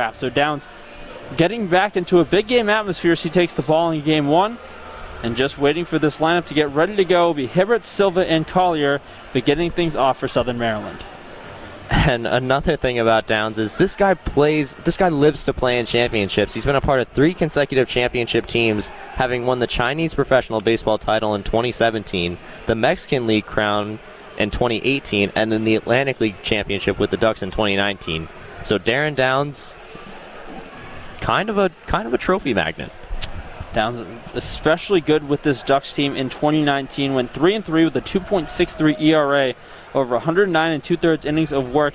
wrap. So Downs getting back into a big game atmosphere as he takes the ball in game one. And just waiting for this lineup to get ready to go will be Hibbert, Silva, and Collier beginning things off for Southern Maryland. And another thing about Downs is this guy lives to play in championships. He's been a part of 3 consecutive championship teams, having won the Chinese professional baseball title in 2017, the Mexican League crown in 2018, and then the Atlantic League championship with the Ducks in 2019. So Darren Downs, kind of a trophy magnet. Downs especially good with this Ducks team in 2019, went 3-3 with a 2.63 ERA over 109 2/3 innings of work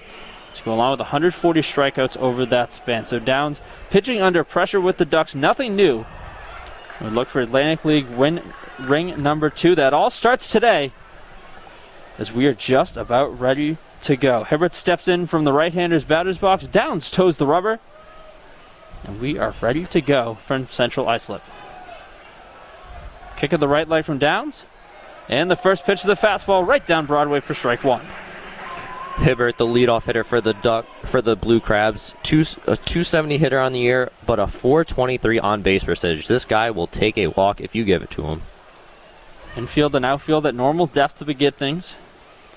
to go along with 140 strikeouts over that span. So Downs pitching under pressure with the Ducks, nothing new. We look for Atlantic League ring number 2. That all starts today as we are just about ready to go. Hibbert steps in from the right-hander's batter's box. Downs toes the rubber. And we are ready to go from Central Islip. Kick of the right leg from Downs. And the first pitch of the fastball right down Broadway for strike one. Hibbert, the leadoff hitter for the Blue Crabs. A 270 hitter on the year, but a 423 on-base percentage. This guy will take a walk if you give it to him. Infield and outfield at normal depth to begin things.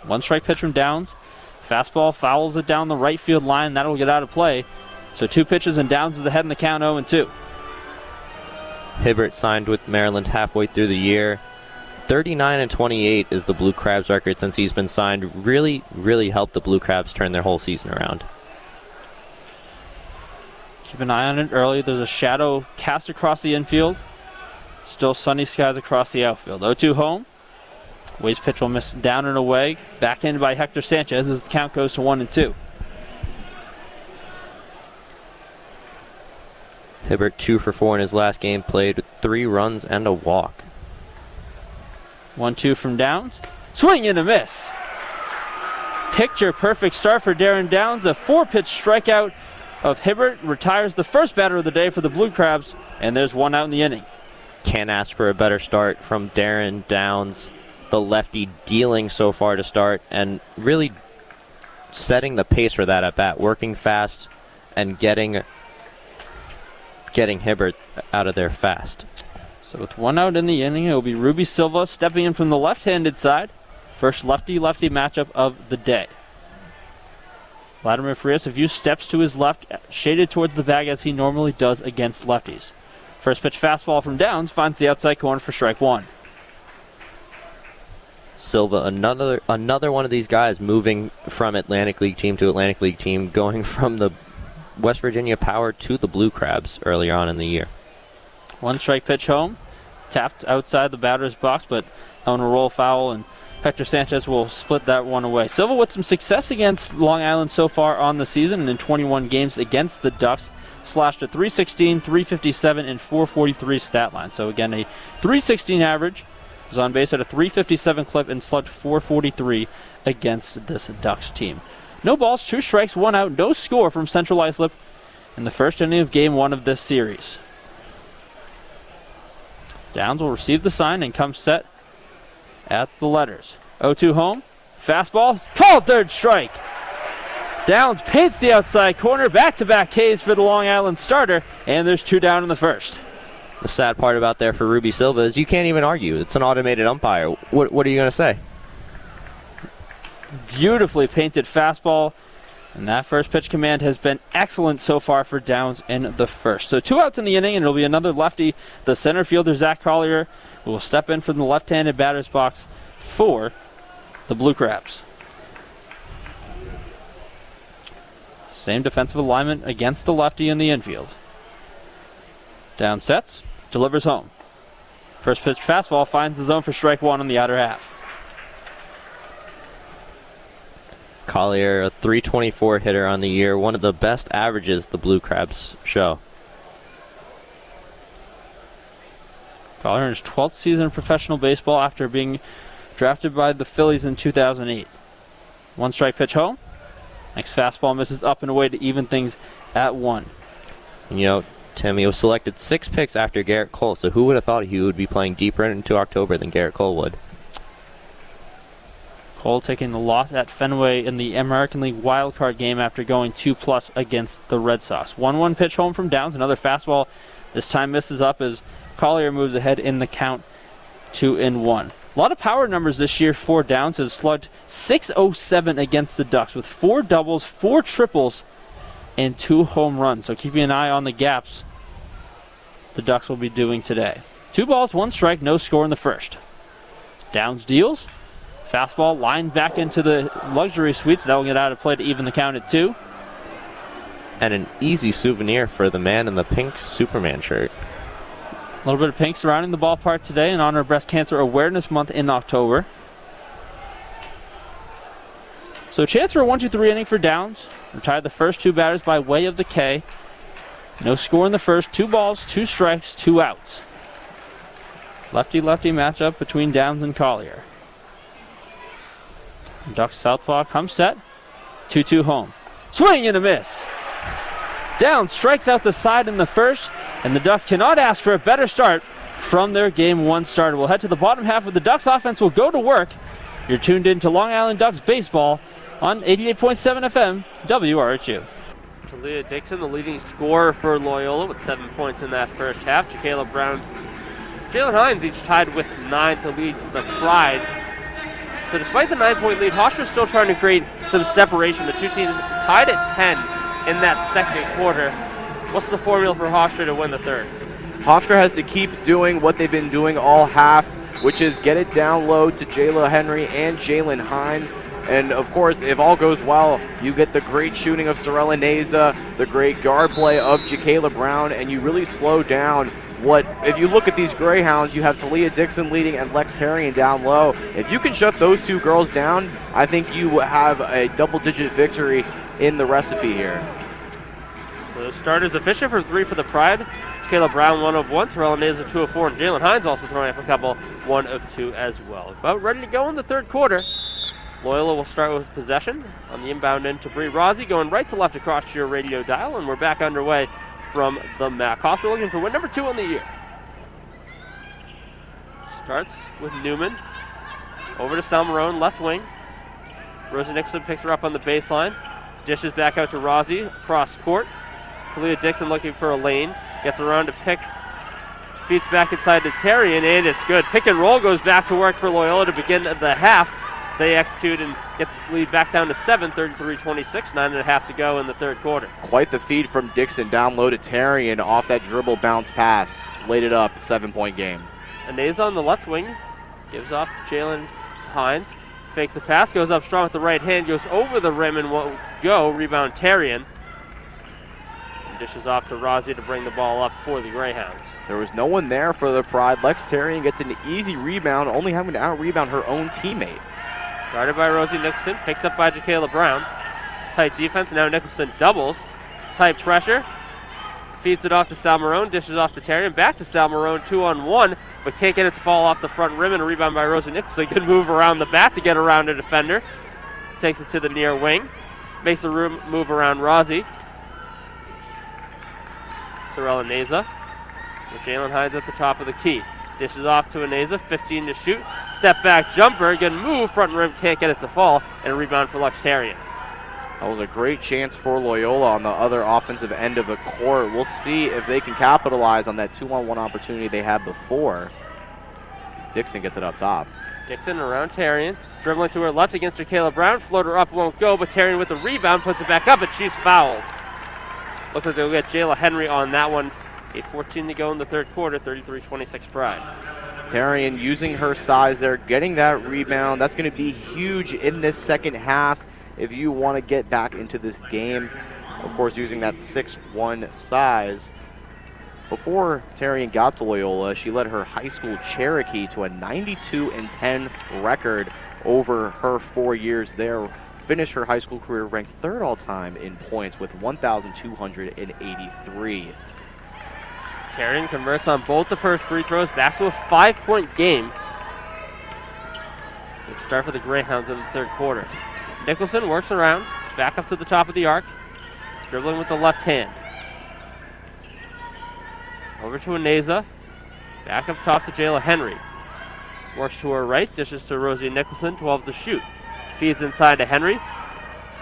One strike pitch from Downs. Fastball fouls it down the right field line. That'll get out of play. So 2 pitches and Downs is ahead in the count 0-2. Hibbert signed with Maryland halfway through the year. 39-28 is the Blue Crabs record since he's been signed. Really, really helped the Blue Crabs turn their whole season around. Keep an eye on it early. There's a shadow cast across the infield. Still sunny skies across the outfield. 0-2 home. Wade's pitch will miss down and away. Backhanded by Hector Sanchez as the count goes to 1-2. Hibbert 2 for 4 in his last game played with 3 runs and a walk. 1-2 from Downs. Swing and a miss. Picture perfect start for Darren Downs. A 4-pitch strikeout of Hibbert retires the first batter of the day for the Blue Crabs, and there's 1 out in the inning. Can't ask for a better start from Darren Downs, the lefty, dealing so far to start and really setting the pace for that at bat, working fast and getting Hibbert out of there fast. So with 1 out in the inning, it will be Ruby Silva stepping in from the left-handed side. First lefty-lefty matchup of the day. Vladimir Frias a few steps to his left, shaded towards the bag as he normally does against lefties. First pitch fastball from Downs finds the outside corner for strike 1. Silva, another one of these guys moving from Atlantic League team to Atlantic League team, going from the West Virginia Power to the Blue Crabs earlier on in the year. 1 strike pitch home. Tapped outside the batter's box, but on a roll foul, and Hector Sanchez will split that one away. Silva with some success against Long Island so far on the season, and in 21 games against the Ducks, slashed a .316, .357, and .443 stat line. So again, a .316 average. Was on base at a .357 clip and slugged .443 against this Ducks team. No balls, 2 strikes, 1 out, no score from Central Islip in the first inning of Game 1 of this series. Downs will receive the sign and come set at the letters. 0-2 home, fastball, called third strike. Downs paints the outside corner, back-to-back Ks for the Long Island starter, and there's 2 down in the first. The sad part about there for Ruby Silva is you can't even argue. It's an automated umpire. What are you going to say? Beautifully painted fastball, and that first pitch command has been excellent so far for Downs in the first. So 2 outs in the inning, and it'll be another lefty, the center fielder Zach Collier, who will step in from the left-handed batter's box for the Blue Crabs. Same defensive alignment against the lefty in the infield. Down sets, delivers home. First pitch fastball finds the zone for strike 1 on the outer half. Collier, a .324 hitter on the year, one of the best averages the Blue Crabs show. Collier in his 12th season of professional baseball after being drafted by the Phillies in 2008. 1 strike pitch home. Next fastball misses up and away to even things at 1. You know, Tim, he was selected 6 picks after Garrett Cole, so who would have thought he would be playing deeper into October than Garrett Cole would? Cole taking the loss at Fenway in the American League wildcard game after going 2+ against the Red Sox. 1-1 pitch home from Downs. Another fastball. This time misses up as Collier moves ahead in the count 2-1. A lot of power numbers this year for Downs. Has slugged .607 against the Ducks with 4 doubles, 4 triples, and 2 home runs. So keeping an eye on the gaps the Ducks will be doing today. 2 balls, 1 strike, no score in the first. Downs deals. Fastball lined back into the luxury suites. That will get out of play to even the count at 2. And an easy souvenir for the man in the pink Superman shirt. A little bit of pink surrounding the ballpark today in honor of Breast Cancer Awareness Month in October. So a chance for a 1-2-3 inning for Downs. Retired the first 2 batters by way of the K. No score in the first. 2 balls, 2 strikes, 2 outs. Lefty-lefty matchup between Downs and Collier. Ducks southpaw comes set. 2-2 home. Swing and a miss. Downs strikes out the side in the first, and the Ducks cannot ask for a better start from their Game 1 start. We'll head to the bottom half of the Ducks offense. Will go to work. You're tuned in to Long Island Ducks baseball on 88.7 FM, WRHU. Talia Dixon, the leading scorer for Loyola with 7 points in that first half. Jacayla Brown, Jalen Hines each tied with 9 to lead the Pride. So despite the 9-point lead, Hofstra's still trying to create some separation. The 2 teams tied at 10 in that second quarter. What's the formula for Hofstra to win the third? Hofstra has to keep doing what they've been doing all half, which is get it down low to Jayla Henry and Jalen Hines. And of course, if all goes well, you get the great shooting of Sorella Neza, the great guard play of Jacayla Brown, and you really slow down what, if you look at these Greyhounds, you have Talia Dixon leading and Lex Tarian down low. If you can shut those 2 girls down, I think you have a double-digit victory in the recipe here. So the starters efficient for 3 for the Pride. Jacayla Brown 1 of 1, Sorella Neza 2 of 4, and Jalen Hines also throwing up a couple 1 of 2 as well. About ready to go in the third quarter. Loyola will start with possession on the inbound end to Bree Rossi, going right to left across your radio dial, and we're back underway from the MAC. Hofstra looking for win number 2 on the year. Starts with Newman. Over to Salmarone, left wing. Rosie Nicholson picks her up on the baseline. Dishes back out to Rossi, across court. Talia Dixon looking for a lane. Gets around to pick. Feeds back inside to Tarian, and it's good. Pick and roll goes back to work for Loyola to begin the half. They execute and get the lead back down to 7, 33-26, 9.5 to go in the third quarter. Quite the feed from Dixon down low to Tarian off that dribble bounce pass. Laid it up, 7-point game. Aneza on the left wing, gives off to Jalen Hines. Fakes the pass, goes up strong with the right hand, goes over the rim and won't go. Rebound Tarian. And dishes off to Rossi to bring the ball up for the Greyhounds. There was no one there for the Pride. Lex Tarian gets an easy rebound, only having to out-rebound her own teammate. Guarded by Rosie Nicholson, picked up by Jacayla Brown. Tight defense, now Nicholson doubles. Tight pressure, feeds it off to Salmarone, dishes off to Tarian, back to Salmarone, 2-on-1, but can't get it to fall off the front rim, and a rebound by Rosie Nicholson. Good move around the bat to get around a defender. Takes it to the near wing, makes the move around Rossi. Sorella Neza with Jalen Hines at the top of the key. Dishes off to Aneza, 15 to shoot. Step back jumper, good move, front rim, can't get it to fall, and a rebound for Lex Tarian. That was a great chance for Loyola on the other offensive end of the court. We'll see if they can capitalize on that 2-on-1 opportunity they had before. Dixon gets it up top. Dixon around Tarian, dribbling to her left against Jacayla Brown. Floater up won't go, but Tarian with the rebound puts it back up, and she's fouled. Looks like they'll get Jayla Henry on that one. 8:14 to go in the third quarter, 33-26 Pride. Tarian using her size there, getting that rebound. That's going to be huge in this second half if you want to get back into this game. Of course, using that 6'1" size. Before Tarian got to Loyola, she led her high school Cherokee to a 92-10 record over her 4 years there. Finished her high school career ranked 3rd all-time in points with 1,283. Tarian converts on both the first free throws, back to a 5-point game. Good start for the Greyhounds in the third quarter. Nicholson works around, back up to the top of the arc, dribbling with the left hand. Over to Aneza, back up top to Jayla Henry. Works to her right, dishes to Rosie Nicholson, 12 to shoot. Feeds inside to Henry.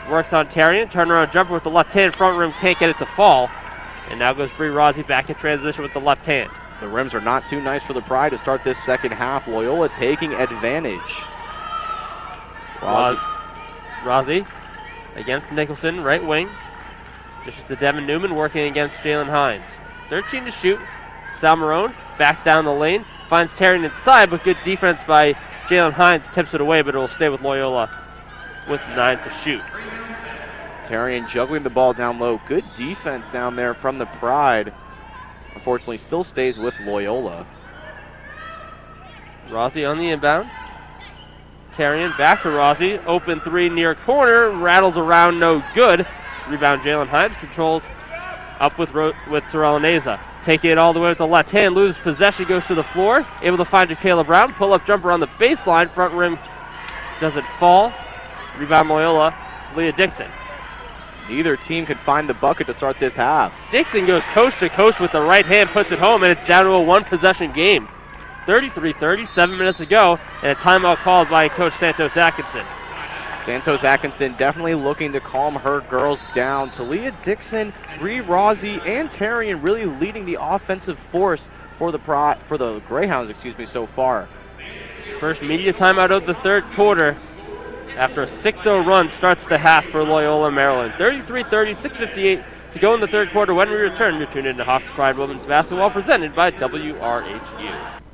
Works on Tarian. Turnaround jumper with the left hand. Front rim can't get it to fall. And now goes Bree Rossi back in transition with the left hand. The rims are not too nice for the Pride to start this second half. Loyola taking advantage. Rossi against Nicholson, right wing. Dishes to Devin Newman, working against Jalen Hines. 13 to shoot. Sal Marone back down the lane. Finds Tarian inside, but good defense by Jalen Hines. Tips it away, but it will stay with Loyola with 9 to shoot. Tarian juggling the ball down low. Good defense down there from the Pride. Unfortunately, still stays with Loyola. Rossi on the inbound. Tarian back to Rossi. Open three near corner. Rattles around, no good. Rebound Jalen Hines. Controls up with Sorella Neza. Taking it all the way with the left hand. Loses possession, goes to the floor. Able to find Jacayla Brown. Pull-up jumper on the baseline. Front rim doesn't fall. Rebound Loyola. Leah Dixon. Neither team could find the bucket to start this half. Dixon goes coast to coast with the right hand, puts it home, and it's down to a one-possession game. 33-30, 7 minutes to go, and a timeout called by Coach Santos Atkinson. Santos Atkinson definitely looking to calm her girls down. Talia Dixon, Bree Rossi, and Tarian really leading the offensive force for the Greyhounds, so far. First media timeout of the third quarter. After a 6-0 run, starts the half for Loyola, Maryland. 33-30, 6:58 to go in the third quarter. When we return, you're tuned into Hawks Pride Women's Basketball, presented by WRHU.